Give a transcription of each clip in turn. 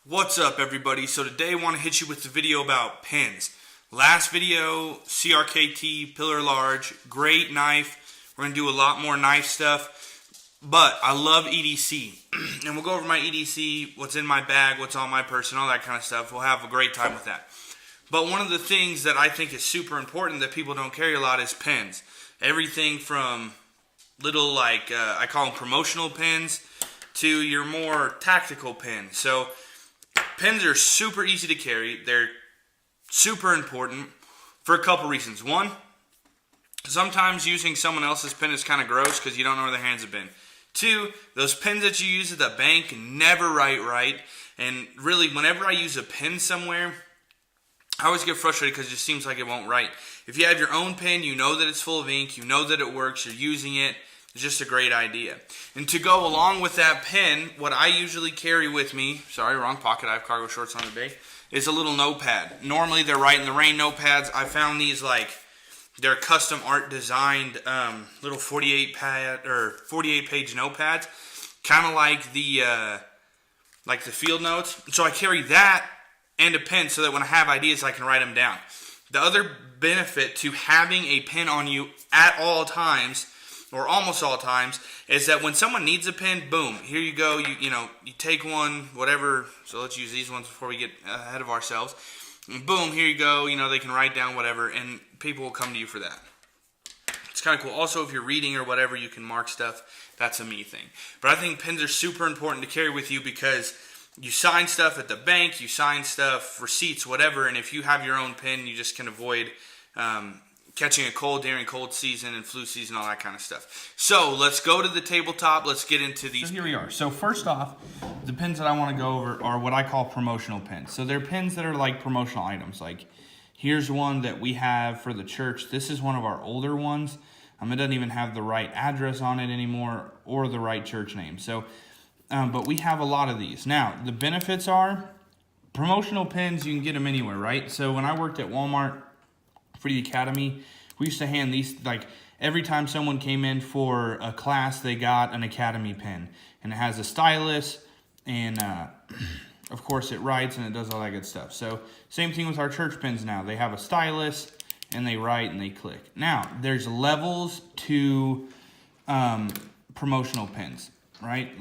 What's up, everybody? So today I want to hit you with the video about pins. Last video, CRKT, pillar large, great knife. We're going to do a lot more knife stuff, but I love EDC. And we'll go over my EDC, what's in my bag, what's on my person, all that kind of stuff. We'll have a great time with that. But one of the things that I think is super important that people don't carry a lot is pins. Everything from little, I call them promotional pins, to your more tactical pins. So pins are super easy to carry. They're super important for a couple reasons. One, sometimes using someone else's pin is kind of gross because you don't know where their hands have been. Two, those pins that you use at the bank never write right. And really, whenever I use a pin somewhere, I always get frustrated because it just seems like it won't write. If you have your own pen, you know that it's full of ink, you know that it works, you're using it. It's just a great idea. And to go along with that pen, what I usually carry with me, sorry, wrong pocket, I have cargo shorts on today, is a little notepad. Normally they're Right in the Rain notepads. I found these they're custom art designed little 48 page notepads, kind of like the field notes. So I carry that and a pen so that when I have ideas I can write them down. The other benefit to having a pen on you at all times, or almost all times, is that when someone needs a pen, boom, here you go, you take one, whatever, so let's use these ones before we get ahead of ourselves, and boom, here you go, they can write down whatever, and people will come to you for that. It's kind of cool. Also, if you're reading or whatever, you can mark stuff. That's a me thing. But I think pens are super important to carry with you because you sign stuff at the bank, you sign stuff, receipts, whatever, and if you have your own pen, you just can avoid catching a cold during cold season and flu season, all that kind of stuff. So let's go to the tabletop. Let's get into these. So here we are. So first off, the pins that I want to go over are what I call promotional pins. So they're pins that are like promotional items. Like here's one that we have for the church. This is one of our older ones. It doesn't even have the right address on it anymore or the right church name. So, but we have a lot of these. Now, the benefits are promotional pins, you can get them anywhere, right? So when I worked at Walmart for the academy, we used to hand these, every time someone came in for a class, they got an academy pen. And it has a stylus, and of course it writes and it does all that good stuff. So same thing with our church pens now. They have a stylus, and they write and they click. Now, there's levels to promotional pens, right?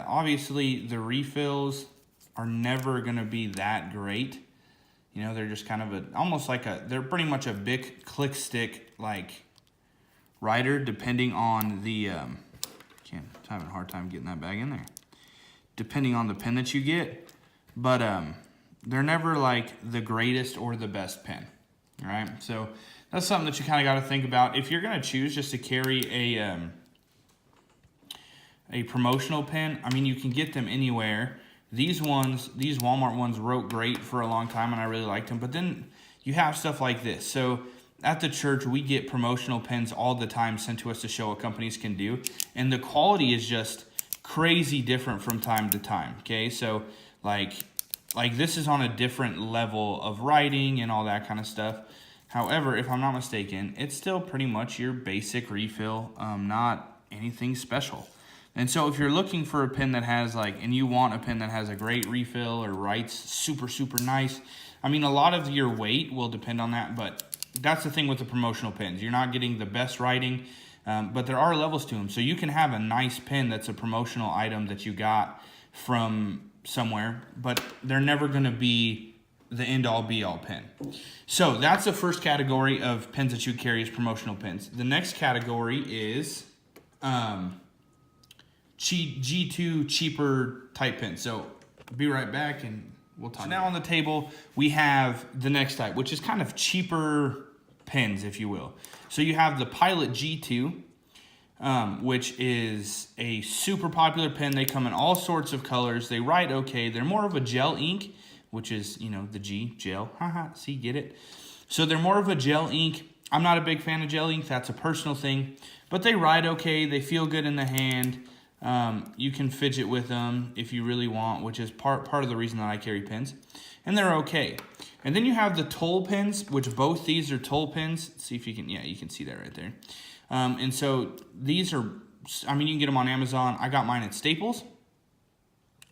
Obviously the refills are never gonna be that great. They're just kind of they're pretty much a big click stick writer, depending on the, I'm having a hard time getting that bag in there. Depending on the pen that you get, but they're never the greatest or the best pen, all right? So that's something that you kind of got to think about. If you're going to choose just to carry a promotional pen, you can get them anywhere. These Walmart ones wrote great for a long time, and I really liked them. But then you have stuff like this. So at the church, we get promotional pens all the time sent to us to show what companies can do. And the quality is just crazy different from time to time, okay? So like this is on a different level of writing and all that kind of stuff. However, if I'm not mistaken, it's still pretty much your basic refill, not anything special. And so if you're looking for a pen that has and you want a pen that has a great refill or writes super, super nice, a lot of your weight will depend on that, but that's the thing with the promotional pens. You're not getting the best writing, but there are levels to them. So you can have a nice pen that's a promotional item that you got from somewhere, but they're never going to be the end-all be-all pen. So that's the first category of pens that you carry as promotional pens. The next category is G2 cheaper type pens. So be right back and we'll talk. So now on the table we have the next type, which is kind of cheaper pens, if you will. So you have the Pilot G2, which is a super popular pen. They come in all sorts of colors. They write okay. They're more of a gel ink, which is, the G, gel. Haha, see, get it? So they're more of a gel ink. I'm not a big fan of gel ink. That's a personal thing. But they write okay. They feel good in the hand. You can fidget with them if you really want, which is part of the reason that I carry pens. And they're okay. And then you have the Toll pens, which both these are Toll pens. See if you can, yeah, you can see that right there. And so these are, you can get them on Amazon. I got mine at Staples.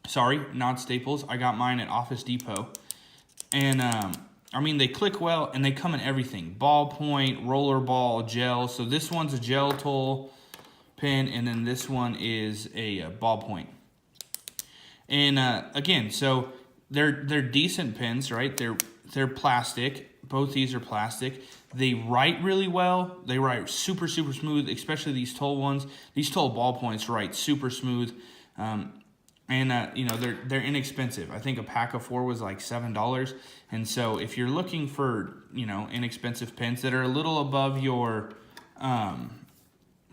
Sorry, not Staples. I got mine at Office Depot. And, I mean, they click well, and they come in everything. Ballpoint, roller ball, gel. So this one's a gel tool pen, and then this one is a ballpoint. And, again, so they're decent pens, right? They're plastic. Both these are plastic. They write really well. They write super, super smooth, especially these Toll ones. These Toll ballpoints write super smooth. You know, they're inexpensive. I think a pack of 4 was like $7. And so if you're looking for, you know, inexpensive pens that are a little above your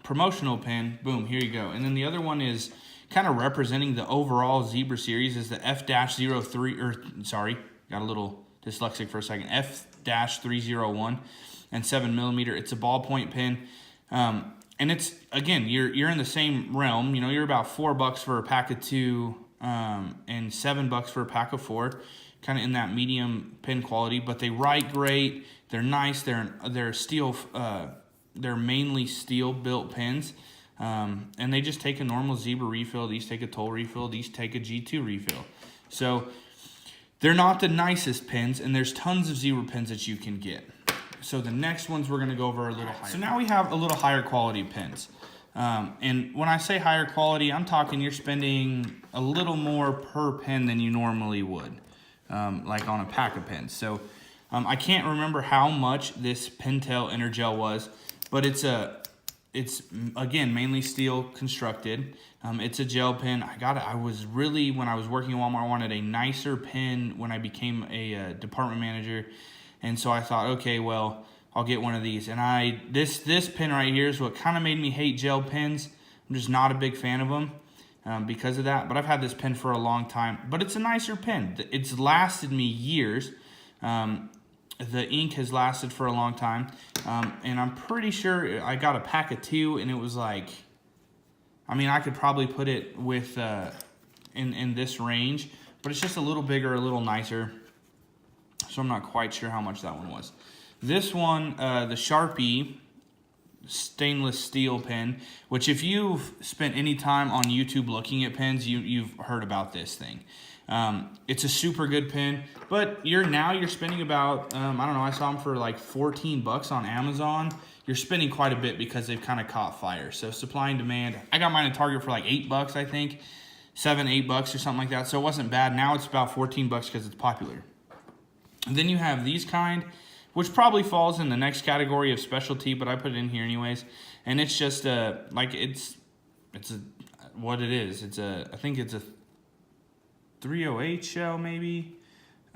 promotional pen, boom, here you go. And then the other one is kind of representing the overall Zebra series is the F-03, or sorry, got a little dyslexic for a second, F-301 and 7mm. It's a ballpoint pen. And it's, again, you're in the same realm. You know, you're about $4 for a pack of 2 and $7 for a pack of 4, kind of in that medium pen quality. But they write great. They're nice. They're steel. They're mainly steel built pens, and they just take a normal Zebra refill. These take a Toll refill. These take a G2 refill. So they're not the nicest pens, and there's tons of Zebra pens that you can get. So the next ones we're going to go over are a little higher. So now we have a little higher quality pens. And when I say higher quality, I'm talking you're spending a little more per pen than you normally would, like on a pack of pens. So I can't remember how much this Pentel Energel was, but it's again, mainly steel constructed. It's a gel pen. I was really, when I was working at Walmart, I wanted a nicer pen when I became a department manager. And so I thought, okay, well, I'll get one of these. And this pen right here is what kind of made me hate gel pens. I'm just not a big fan of them because of that. But I've had this pen for a long time. But it's a nicer pen. It's lasted me years. The ink has lasted for a long time. And I'm pretty sure I got a pack of 2, and it was like, I mean, I could probably put it with in this range. But it's just a little bigger, a little nicer. So I'm not quite sure how much that one was. This one, the Sharpie stainless steel pen, which if you've spent any time on YouTube looking at pens, you've heard about this thing. It's a super good pen, but you're spending about, I don't know, I saw them for like $14 on Amazon. You're spending quite a bit because they've kind of caught fire. So supply and demand. I got mine at Target for like $8, I think. $7, $8 or something like that. So it wasn't bad. Now it's about $14 because it's popular. And then you have these kind, which probably falls in the next category of specialty, but I put it in here anyways. And it's just what it is. I think it's a 308 shell maybe.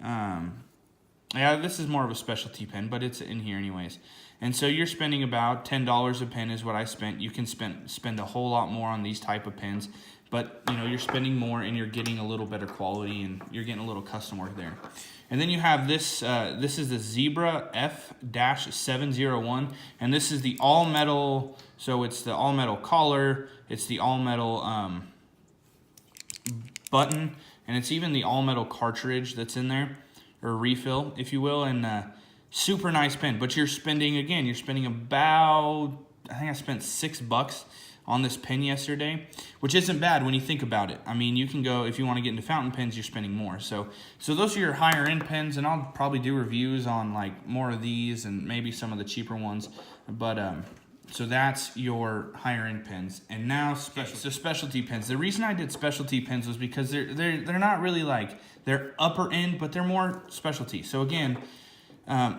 Yeah, this is more of a specialty pen, but it's in here anyways. And so you're spending about $10 a pen is what I spent. You can spend a whole lot more on these type of pens, but you know, you're spending more and you're getting a little better quality and you're getting a little custom work there. And then you have this, this is the Zebra F-701, and this is the all-metal, so it's the all-metal collar, it's the all-metal button, and it's even the all-metal cartridge that's in there, or refill, if you will, and super nice pen. But you're spending about, I think I spent $6 on this pen yesterday, which isn't bad when you think about it. I mean, you can go, if you want to get into fountain pens, you're spending more. So those are your higher end pens, and I'll probably do reviews on like more of these and maybe some of the cheaper ones. But so that's your higher end pens. And now specialty pens. The reason I did specialty pens was because they're not really like, they're upper end, but they're more specialty. So again,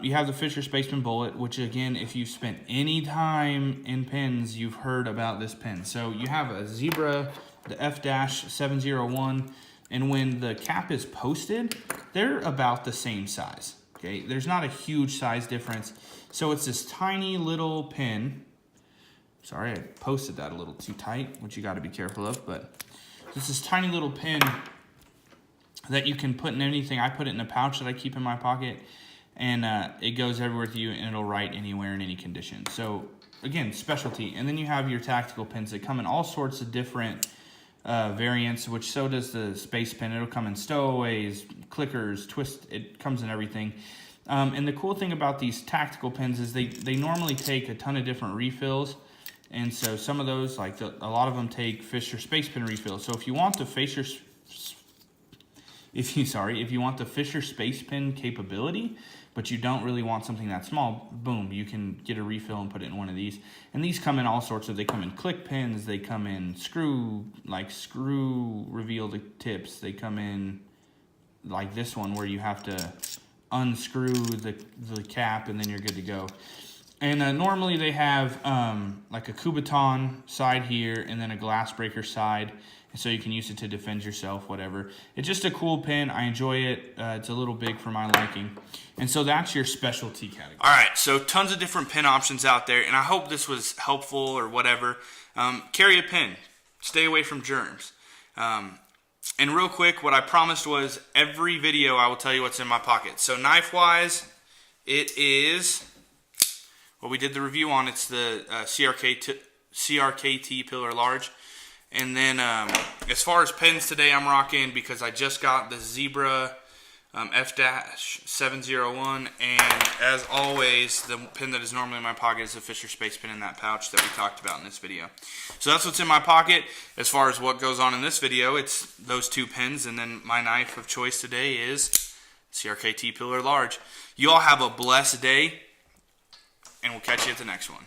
you have the Fisher Spaceman Bullet, which again, if you've spent any time in pens, you've heard about this pen. So you have a Zebra, the F-701, and when the cap is posted, they're about the same size. Okay, there's not a huge size difference. So it's this tiny little pen. Sorry, I posted that a little too tight, which you got to be careful of, but it's this tiny little pen that you can put in anything. I put it in a pouch that I keep in my pocket. And it goes everywhere with you, and it'll write anywhere in any condition. So, again, specialty. And then you have your tactical pens that come in all sorts of different variants, which so does the Space Pen. It'll come in stowaways, clickers, twist. It comes in everything. And the cool thing about these tactical pens is they normally take a ton of different refills. And so some of those, like a lot of them take Fisher Space Pen refills. So if you want the if you want the Fisher Space Pen capability, but you don't really want something that small, boom, you can get a refill and put it in one of these. And these come in all sorts of, they come in click pins, they come in screw reveal the tips, they come in like this one where you have to unscrew the cap and then you're good to go. And normally they have like a Kubotan side here and then a glass breaker side, and so you can use it to defend yourself, whatever. It's just a cool pen. I enjoy it. It's a little big for my liking. And so that's your specialty category. All right, so tons of different pen options out there, and I hope this was helpful or whatever. Carry a pen. Stay away from germs. And real quick, what I promised was every video I will tell you what's in my pocket. So knife-wise, it is what we did the review on. It's the CRKT Pillar Large. And then as far as pens today, I'm rocking, because I just got the Zebra F-701. And as always, the pen that is normally in my pocket is the Fisher Space Pen in that pouch that we talked about in this video. So that's what's in my pocket. As far as what goes on in this video, it's those two pens. And then my knife of choice today is CRKT Pillar Large. You all have a blessed day, and we'll catch you at the next one.